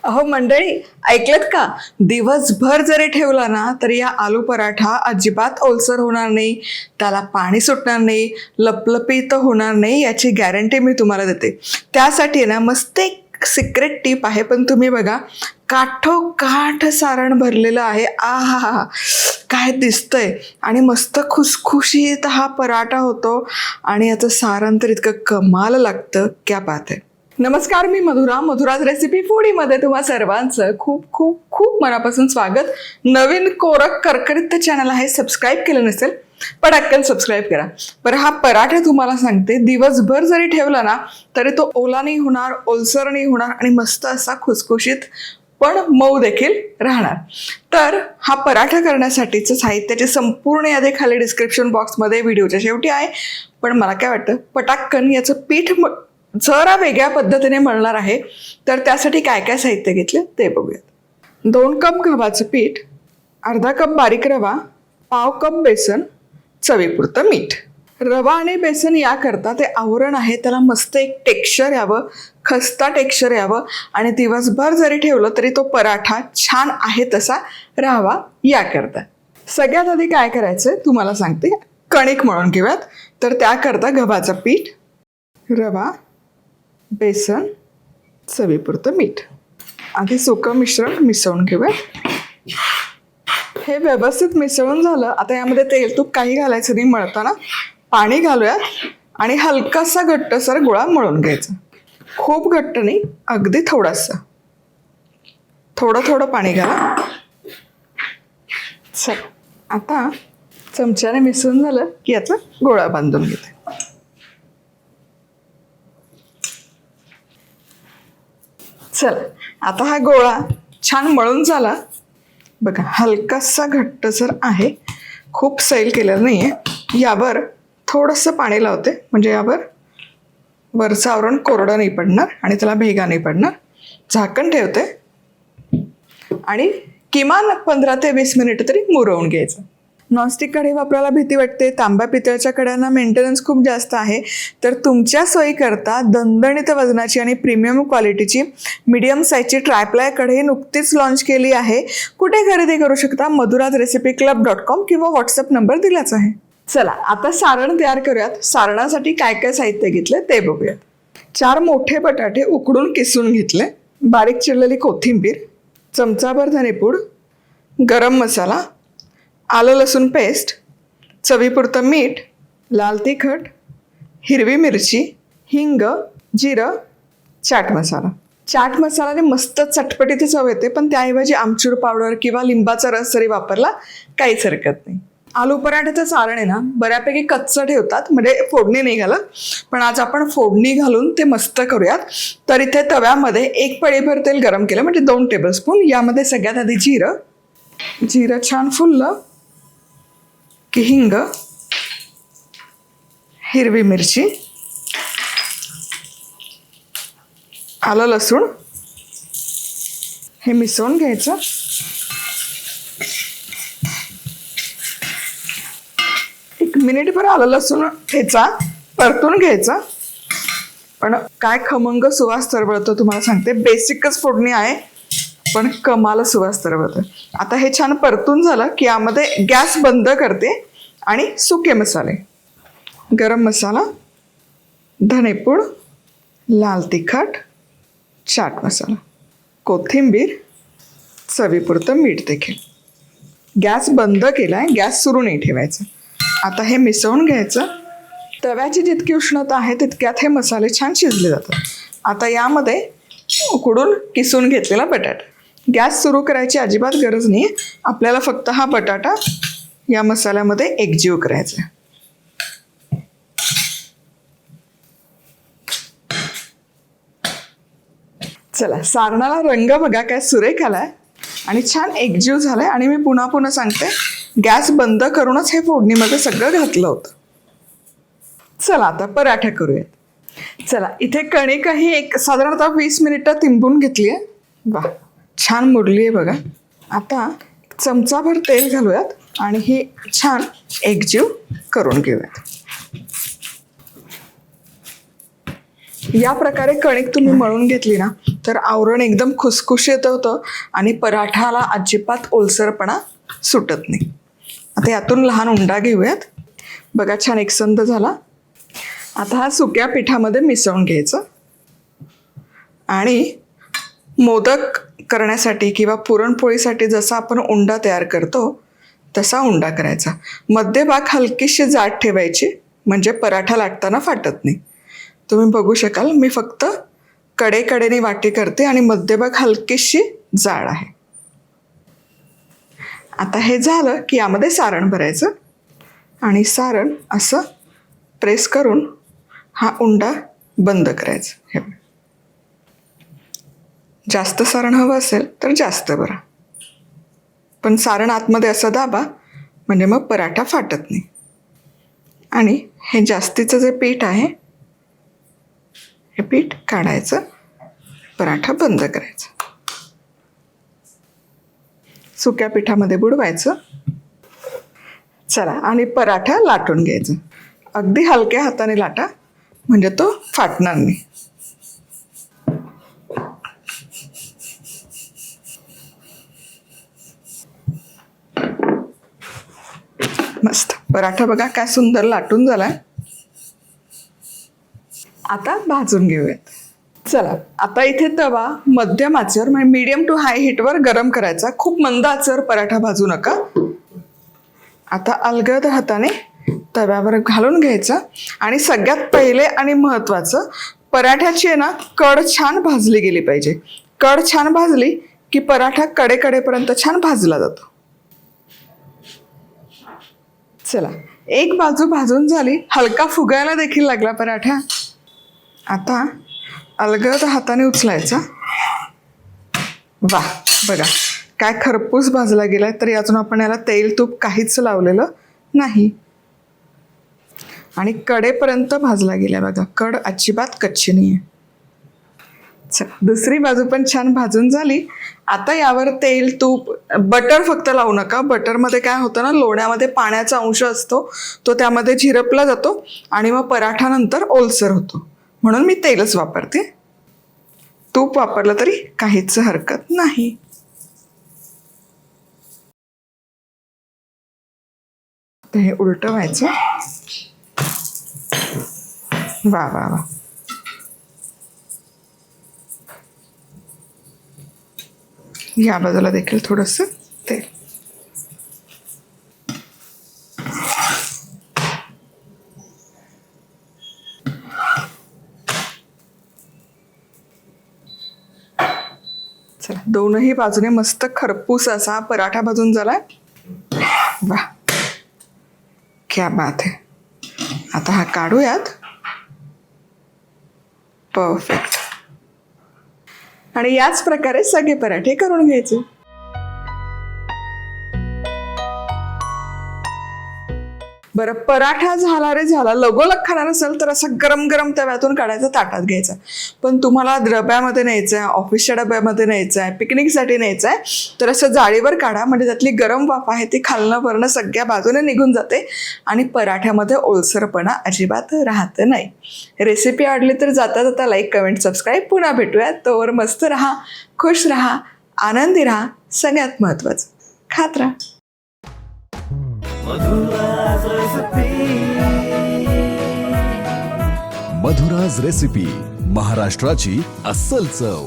अहो मंडळी, ऐकलत का? दिवसभर जरी ठेवला ना तरी या आलू पराठा अजिबात ओलसर होणार नाही, त्याला पाणी सुटणार नाही, लपलपीत होणार नाही, याची गॅरंटी मी तुम्हाला देते. त्यासाठी ना मस्त एक सिक्रेट टीप आहे, पण तुम्ही बघा काठोकाठ सारण भरलेलं आहे. आहा, काय दिसतंय. आणि मस्त खुसखुशीत हा पराठा होतो आणि याचं सारण तर इतकं कमाल लागतं, क्या बात आहे. नमस्कार, मी मधुराज रेसिपी फूडीमध्ये तुम्हा सर्वांचं खूप खूप खूप मनापासून स्वागत. नवीन कोरक करकरीत चॅनल आहे, सबस्क्राईब केलं नसेल पटकन सबस्क्राईब करा. बरं, हा पराठा तुम्हाला सांगते दिवसभर जरी ठेवला ना तरी तो ओला नाही होणार, ओलसर नाही होणार आणि मस्त असा खुसखुशीत पण मऊ देखील राहणार. तर हा पराठा करण्यासाठीचं साहित्याची संपूर्ण यादी खाली डिस्क्रिप्शन बॉक्समध्ये व्हिडिओच्या शेवटी आहे. पण मला काय वाटतं, पटाकन याचं पीठ जरा वेगळ्या पद्धतीने मळणार आहे. तर त्यासाठी काय काय साहित्य घेतले ते बघूयात. 2 कप गव्हाचं पीठ, अर्धा कप बारीक रवा, पाव कप बेसन, चवीपुरतं मीठ. रवा आणि बेसन याकरता ते आवरण आहे, त्याला मस्त एक टेक्स्चर यावं, खस्ता टेक्स्चर यावं आणि दिवसभर जरी ठेवलं तरी तो पराठा छान आहे तसा राहावा याकरता. सगळ्यात आधी काय करायचं तुम्हाला सांगते, कणिक मळून घेऊयात. तर त्याकरता गव्हाचं पीठ, रवा, बेसन, चवीपुरतं मीठ. आधी सुकं मिश्रण मिसळून घेऊयात. हे व्यवस्थित मिसळून झालं. आता यामध्ये तेल तूप काही घालायचं नाही, मळताना पाणी घालूयात आणि हलकासा घट्टसर गोळा मळून घ्यायचा. खूप घट्ट नाही, अगदी थोडासा, थोडं पाणी घाला. चल, आता चमच्याने मिसळून झालं की याचा गोळा बांधून घेते. चल, आता हा गोळा छान मळून झाला बघा. हलकासा घट्टसर आहे, खूप सैल केलेलं नाही आहे. यावर थोडंसं पाणी लावते, म्हणजे यावर वरचं आवरण कोरडं नाही पडणार आणि त्याला भेगा नाही पडणार. झाकण ठेवते आणि किमान 15 ते 20 मिनिटं तरी मुरवून घ्यायचं. नॉनस्टिक कढई वापरायला भीती वाटते, तांब्या पितळच्या कढयांना मेंटेनन्स खूप जास्त आहे. तर तुमच्या सोयीकरता दणदणीत वजनाची आणि प्रीमियम क्वालिटीची मीडियम साईजची ट्रायप्लाय कढई नुकतीच लॉन्च केली आहे. कुठे खरेदी करू शकता? madhurazrecipeclub.com किंवा व्हॉट्सअप नंबर दिलाच आहे. चला, आता सारण तयार करूयात. सारणासाठी काय काय साहित्य घेतले ते बघूयात. 4 मोठे बटाटे उकडून किसून घेतले, बारीक चिरलेली कोथिंबीर, चमचाभर धनेपूड, गरम मसाला, आलं लसूण पेस्ट, चवीपुरतं मीठ, लाल तिखट, हिरवी मिरची, हिंग, जिरं, चाट मसाला. चाट मसाल्याने मस्त चटपटीची चव येते, पण त्याऐवजी आमचूर पावडर किंवा लिंबाचा रस जरी वापरला काहीच हरकत नाही. आलू पराठ्याचं सारण आहे ना बऱ्यापैकी कच्चं ठेवतात, म्हणजे फोडणी नाही घालत. पण आज आपण फोडणी घालून ते मस्त करूयात. तर इथे तव्यामध्ये 1 पळीभर तेल गरम केलं, म्हणजे 2 टेबलस्पून. यामध्ये सगळ्यात आधी जिरं छान फुललं की हिंग, हिरवी मिरची, आलं लसूण हे मिसळून घ्यायचं. एक मिनिटभर आलं लसूण ठेचा परतून घ्यायचा. पण काय खमंग सुवास तरवळतो तुम्हाला सांगते. बेसिकच फोडणी आहे पण कमाल सुवास तरवळतो. आता हे छान परतून झालं की यामध्ये गॅस बंद करते आणि सुके मसाले, गरम मसाला, धनेपूड, लाल तिखट, चाट मसाला, कोथिंबीर, चवीपुरतं मीठ देखील. गॅस बंद केलाय, गॅस सुरू नाही ठेवायचा. आता हे मिसळून घ्यायचं. तव्याची जितकी उष्णता आहे तितक्यात हे मसाले छान शिजले जातात. आता यामध्ये उकडून किसून घेतलेला बटाटा. गॅस सुरू करायची अजिबात गरज नाही, आपल्याला फक्त हा बटाटा या मसाल्यामध्ये एकजीव करायचा. चला, सारणाला रंग बघा काय सुरेख आलाय आणि छान एकजीव झालाय. आणि मी पुन्हा सांगते, गॅस बंद करूनच हे फोडणीमध्ये सगळं घातलं होतं. चला, आता पराठा करूयात. चला, इथे कणिकही एक साधारणतः 20 मिनिटं तिंबून घेतली आहे. वा, छान मुरली आहे बघा. आता चमचाभर तेल घालूयात आणि ही छान एकजीव करून घेऊयात. या प्रकारे कणिक तुम्ही मळून घेतली ना तर आवरण एकदम खुसखुशीत होतं आणि पराठाला अजिबात ओलसरपणा सुटत नाही. आता यातून लहान उंडा घेऊयात. बघा छान एकसंध झाला. आता हा सुक्या पिठामध्ये मिसळून घ्यायचं आणि मोदक करण्यासाठी किंवा पुरणपोळीसाठी जसा आपण उंडा तयार करतो तसा उंडा करायचा. मध्यभाग हलकीशी जाड ठेवायची म्हणजे पराठा लाटताना फाटत नाही. तुम्ही बघू शकाल मी फक्त कडेकडेने वाटी करते आणि मध्यभाग हलकीशी जाड आहे. आता हे झालं की यामध्ये सारण भरायचं आणि सारण असं प्रेस करून हा उंडा बंद करायचा. हे जास्त सारण हवं असेल तर जास्त भरा, पण सारण आतमध्ये असं दाबा म्हणजे मग पराठा फाटत नाही. आणि हे जास्तीचं जे पीठ आहे हे पीठ काढायचं, पराठा बंद करायचा. सुक्या पिठामध्ये बुडवायचं. चला आणि पराठा लाटून घ्यायचा. अगदी हलक्या हाताने लाटा म्हणजे तो फाटणार नाही. मस्त पराठा बघा काय सुंदर लाटून झालाय. आता भाजून घेऊयात. चला आता इथे तवा मध्यम आचेवर म्हणजे मीडियम टू हाय हीटवर गरम करायचा. खूप मंद आचेवर पराठा भाजू नका. आता अलगद हाताने तव्यावर घालून घ्यायचा आणि सगळ्यात पहिले आणि महत्त्वाचं पराठ्याची आहे ना कड छान भाजली गेली पाहिजे. कड छान भाजली की पराठा कडेकडेपर्यंत छान भाजला जातो. चला एक बाजू भाजून झाली, हलका फुगायला देखील लागला पराठा. आता अलगद हाताने उचलायचा. वा बघा काय खरपूस भाजला गेलाय. तरी अजून आपण याला तेल तूप काहीच लावलेलं नाही आणि कडेपर्यंत भाजला गेलाय. बघा कड अजिबात कच्ची नाही आहे. चला दुसरी बाजू पण छान भाजून झाली. आता यावर तेल तूप बटर फक्त लावू नका. बटरमध्ये काय होतं ना लोण्यामध्ये पाण्याचा अंश असतो, तो त्यामध्ये झिरपला जातो आणि मग पराठा नंतर ओलसर होतो. म्हणून मी तेलच वापरते. तूप वापरलं तरी काहीच हरकत नाही. हे उलटवायचं. वा वा वा या बाजूला देखील थोडंसं तेल. चला दोनही बाजूने मस्त खरपूस असा पराठा भाजून झालाय. वा क्या बात है. आता हा काढूयात. परफेक्ट. आणि याच प्रकारे सगळे पराठे करून घ्यायचे. बरं पराठा झाला रे झाला. लगोलग खाणार असेल तर असं गरम गरम तव्यातून काढायचं, ताटात घ्यायचं. पण तुम्हाला डब्यामध्ये न्यायचं आहे, ऑफिसच्या डब्यामध्ये न्यायचं आहे, पिकनिकसाठी न्यायचं आहे तर असं जाळीवर काढा म्हणजे त्यातली गरम वाफ आहे ती खालनं वरनं सगळ्या बाजूने निघून जाते आणि पराठ्यामध्ये ओलसरपणा अजिबात राहत नाही. रेसिपी आवडली तर जाता जाता लाईक कमेंट सबस्क्राईब. पुन्हा भेटूयात. तोवर मस्त राहा, खुश राहा, आनंदी राहा. सगळ्यात महत्त्वाचं खात राहा. मधुराज रेसिपी, महाराष्ट्राची अस्सल चव.